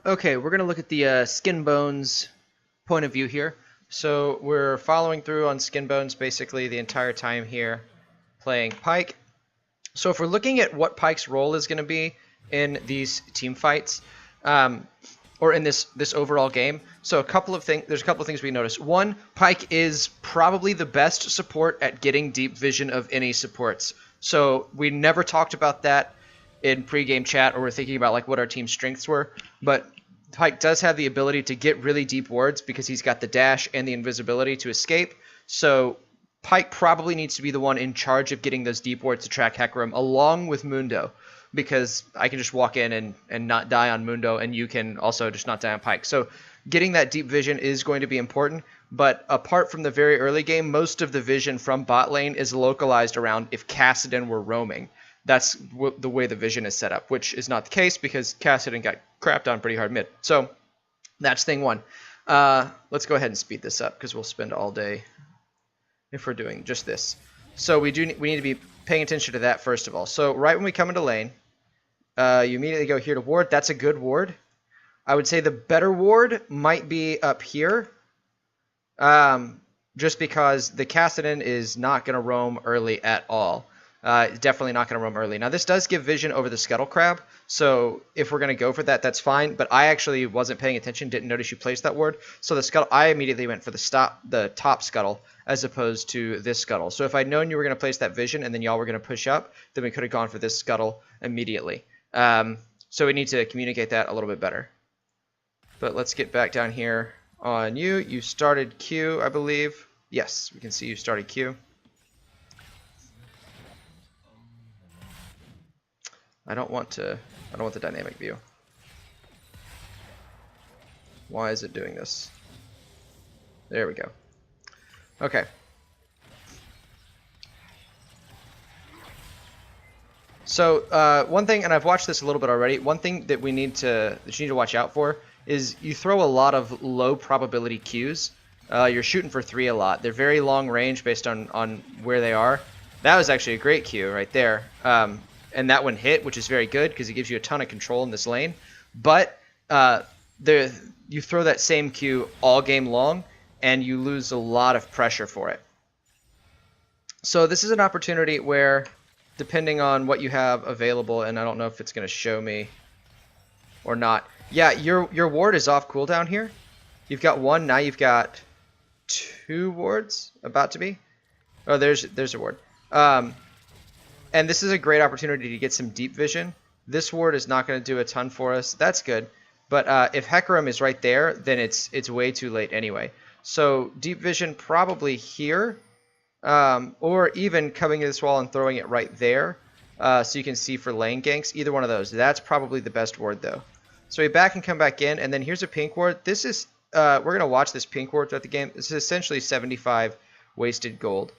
Okay, we're going to look at the Skinbones point of view here. So we're following through on Skinbones basically the entire time here, playing Pyke. So if we're looking at what Pyke's role is going to be in these team fights, or in this overall game, so there's a couple of things we notice. One, Pyke is probably the best support at getting deep vision of any supports. So we never talked about that in pregame chat, or we're thinking about like what our team's strengths were, but Pyke does have the ability to get really deep wards because he's got the dash and the invisibility to escape. So Pyke probably needs to be the one in charge of getting those deep wards to track Hecarim along with Mundo, because I can just walk in and not die on Mundo, and you can also just not die on Pyke. So getting that deep vision is going to be important, but apart from the very early game, most of the vision from bot lane is localized around if Kassadin were roaming. That's the way the vision is set up, which is not the case because Kassadin got crapped on pretty hard mid. So that's thing one. Let's go ahead and speed this up because we'll spend all day if we're doing just this. So we need to be paying attention to that first of all. So right when we come into lane, you immediately go here to ward. That's a good ward. I would say the better ward might be up here, just because the Kassadin is not going to roam early at all. Definitely not going to roam early. Now, this does give vision over the Scuttle Crab, so if we're going to go for that, that's fine, but I actually wasn't paying attention, didn't notice you placed that ward, so the Scuttle, I immediately went for the top Scuttle as opposed to this Scuttle. So if I'd known you were going to place that vision and then y'all were going to push up, then we could have gone for this Scuttle immediately. So we need to communicate that a little bit better. But let's get back down here on you. You started Q, I believe. Yes, we can see you started Q. I don't want the dynamic view. Why is it doing this? There we go. Okay. So one thing, and I've watched this a little bit already, one thing that you need to watch out for is you throw a lot of low probability Qs. You're shooting for 3 a lot. They're very long range based on where they are. That was actually a great Q right there. And that one hit, which is very good because it gives you a ton of control in this lane. But you throw that same Q all game long, and you lose a lot of pressure for it. So this is an opportunity where, depending on what you have available, and I don't know if it's going to show me or not. Yeah, your ward is off cooldown here. You've got 1, now you've got 2 wards about to be. Oh, there's a ward. And this is a great opportunity to get some deep vision. This ward is not going to do a ton for us. That's good. But if Hecarim is right there, then it's way too late anyway. So deep vision probably here, or even coming to this wall and throwing it right there, so you can see for lane ganks. Either one of those. That's probably the best ward though. So we back and come back in, and then here's a pink ward. This is we're going to watch this pink ward throughout the game. This is essentially 75 wasted gold.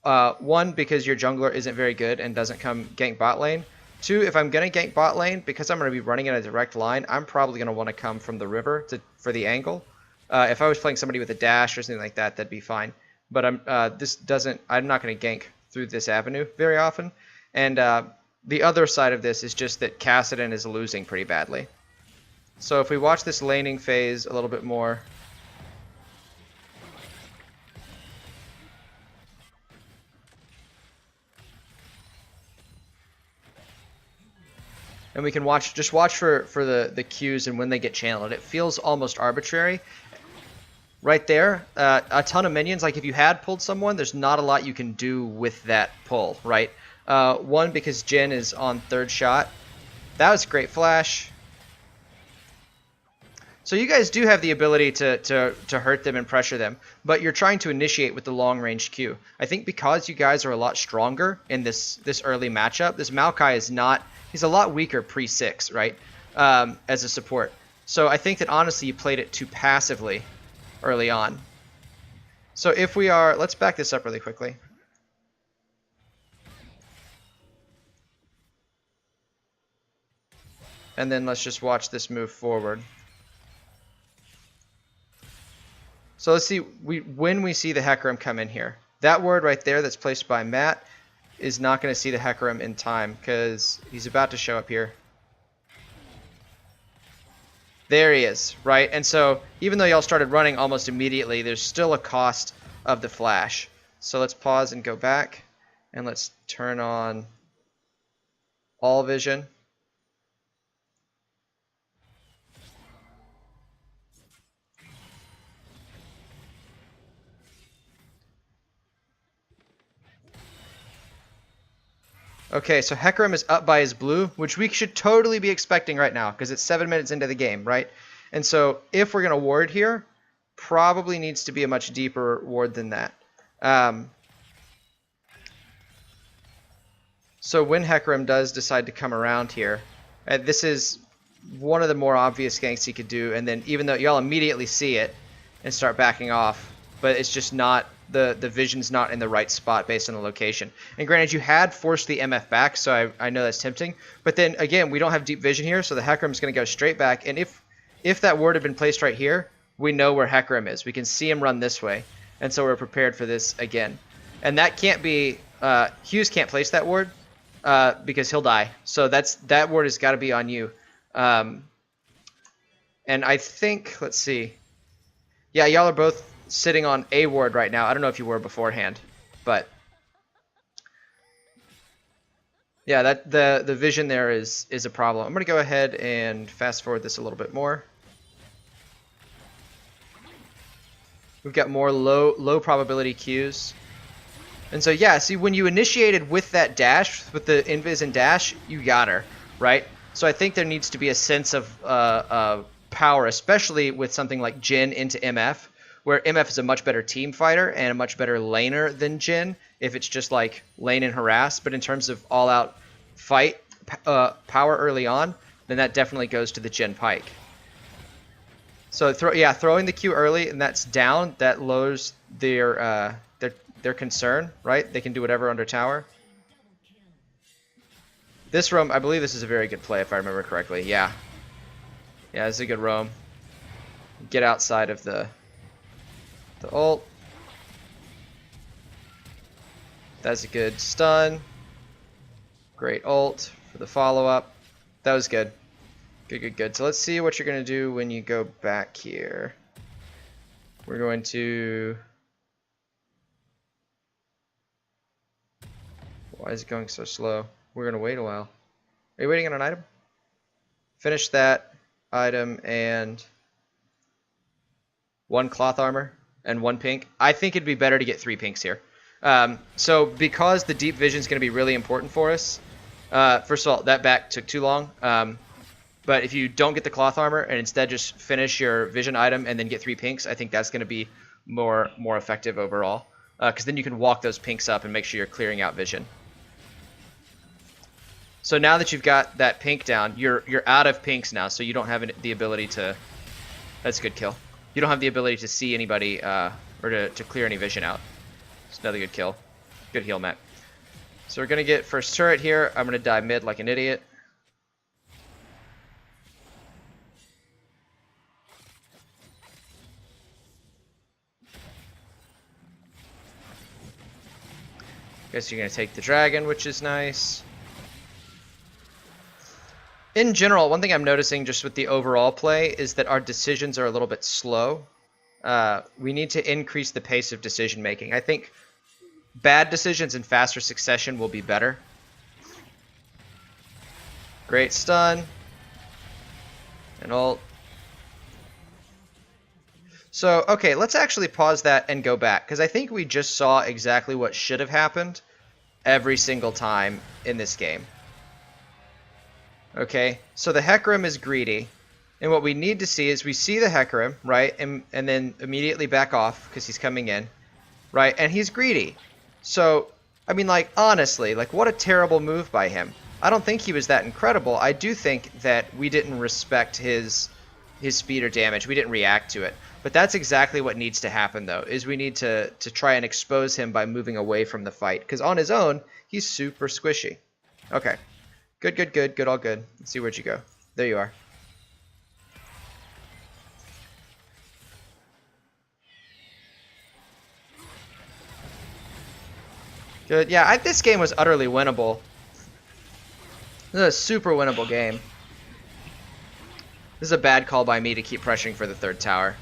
1, because your jungler isn't very good and doesn't come gank bot lane. 2, if I'm going to gank bot lane, because I'm going to be running in a direct line, I'm probably going to want to come from the river for the angle. If I was playing somebody with a dash or something like that, that'd be fine. But I'm not going to gank through this avenue very often. And the other side of this is just that Kassadin is losing pretty badly. So if we watch this laning phase a little bit more, and we can watch for the Qs and when they get channeled. It feels almost arbitrary. Right there, a ton of minions. Like if you had pulled someone, there's not a lot you can do with that pull, right? 1, because Jhin is on 3rd shot. That was a great flash. So you guys do have the ability to hurt them and pressure them, but you're trying to initiate with the long-range Q. I think because you guys are a lot stronger in this early matchup, this Maokai is not... He's a lot weaker pre-6, right, as a support. So I think that honestly you played it too passively early on. So if we are... Let's back this up really quickly. And then let's just watch this move forward. So let's see, when we see the Hecarim come in here. That ward right there that's placed by Matt is not going to see the Hecarim in time because he's about to show up here. There he is, right? And so even though y'all started running almost immediately, there's still a cost of the flash. So let's pause and go back, and let's turn on all vision. Okay, so Hecarim is up by his blue, which we should totally be expecting right now because it's 7 minutes into the game, right? And so if we're going to ward here, probably needs to be a much deeper ward than that. So when Hecarim does decide to come around here, this is one of the more obvious ganks he could do, and then even though y'all immediately see it and start backing off, but it's just not, the vision's not in the right spot based on the location. And granted, you had forced the MF back, so I know that's tempting, but then again, we don't have deep vision here, so the Hecarim's going to go straight back, and if that ward had been placed right here, we know where Hecarim is. We can see him run this way, and so we're prepared for this again. And that can't be, Hughes can't place that ward, because he'll die. So that ward has got to be on you. And I think, let's see. Yeah, y'all are both sitting on a ward right now. I don't know if you were beforehand, but yeah, that the vision there is a problem. I'm gonna go ahead and fast forward this a little bit more. We've got more low probability Qs. And so yeah, see, when you initiated with that dash, with the invis and dash, you got her, right? So I think there needs to be a sense of power, especially with something like Jhin into MF, where MF is a much better team fighter and a much better laner than Jhin, if it's just like lane and harass. But in terms of all-out fight power early on, then that definitely goes to the Jhin Pyke. So throwing the Q early and that's down, that lowers their concern, right? They can do whatever under tower. This roam, I believe this is a very good play if I remember correctly. Yeah. Yeah, this is a good roam. Get outside of the ult. That's a good stun. Great ult for the follow-up. That was good. Good. So let's see what you're going to do when you go back here. We're going to... Why is it going so slow? We're going to wait a while. Are you waiting on an item? Finish that item and 1 cloth armor and 1 pink. I think it'd be better to get 3 pinks here. So because the deep vision is going to be really important for us, first of all, that back took too long. But if you don't get the cloth armor and instead just finish your vision item and then get 3 pinks, I think that's going to be more effective overall. Because then you can walk those pinks up and make sure you're clearing out vision. So now that you've got that pink down, you're out of pinks now, so you don't have the ability to... That's a good kill. You don't have the ability to see anybody or to clear any vision out. It's another good kill. Good heal, Matt. So we're going to get first turret here. I'm going to die mid like an idiot. Guess you're going to take the dragon, which is nice. In general, one thing I'm noticing just with the overall play is that our decisions are a little bit slow. We need to increase the pace of decision making. I think bad decisions in faster succession will be better. Great stun. And ult. So, okay, let's actually pause that and go back, because I think we just saw exactly what should have happened every single time in this game. Okay, so the Hecarim is greedy, and what we need to see is we see the Hecarim, right, and then immediately back off because he's coming in, right, and he's greedy. So, I mean, like, honestly, like, what a terrible move by him. I don't think he was that incredible. I do think that we didn't respect his speed or damage. We didn't react to it. But that's exactly what needs to happen, though, is we need to try and expose him by moving away from the fight, because on his own, he's super squishy. Okay. Good, all good. Let's see where'd you go. There you are. Good. Yeah, this game was utterly winnable. This is a super winnable game. This is a bad call by me to keep pressuring for the third tower.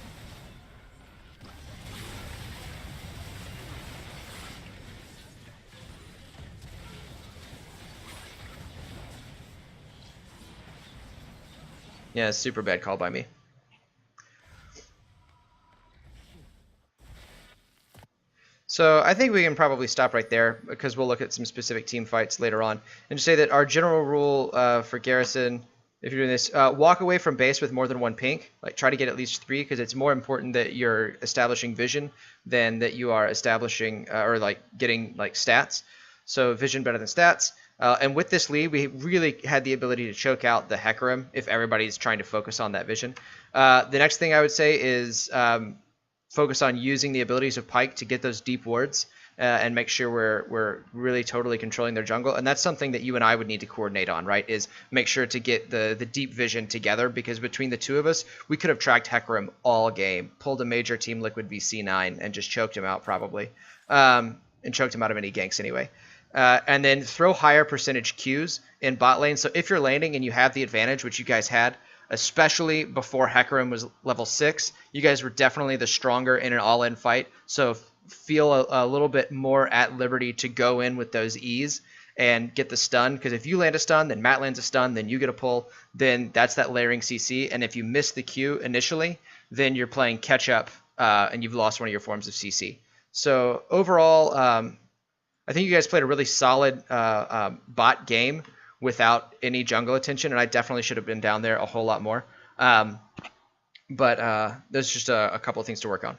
Yeah, super bad call by me. So I think we can probably stop right there because we'll look at some specific team fights later on. And just say that our general rule for Garrison, if you're doing this, walk away from base with more than one pink. Like try to get at least 3 because it's more important that you're establishing vision than that you are establishing or like getting like stats. So vision better than stats. And with this lead, we really had the ability to choke out the Hecarim if everybody's trying to focus on that vision. The next thing I would say is focus on using the abilities of Pyke to get those deep wards and make sure we're really totally controlling their jungle. And that's something that you and I would need to coordinate on, right? Is make sure to get the deep vision together, because between the two of us, we could have tracked Hecarim all game, pulled a major Team Liquid VC9, and just choked him out probably. And choked him out of any ganks anyway. And then throw higher percentage Qs in bot lane. So if you're laning and you have the advantage, which you guys had, especially before Hecarim was level 6, you guys were definitely the stronger in an all-in fight. So feel a little bit more at liberty to go in with those E's and get the stun. Because if you land a stun, then Matt lands a stun, then you get a pull, then that's that layering CC. And if you miss the Q initially, then you're playing catch up and you've lost one of your forms of CC. So overall, I think you guys played a really solid bot game without any jungle attention, and I definitely should have been down there a whole lot more. But there's just a couple of things to work on.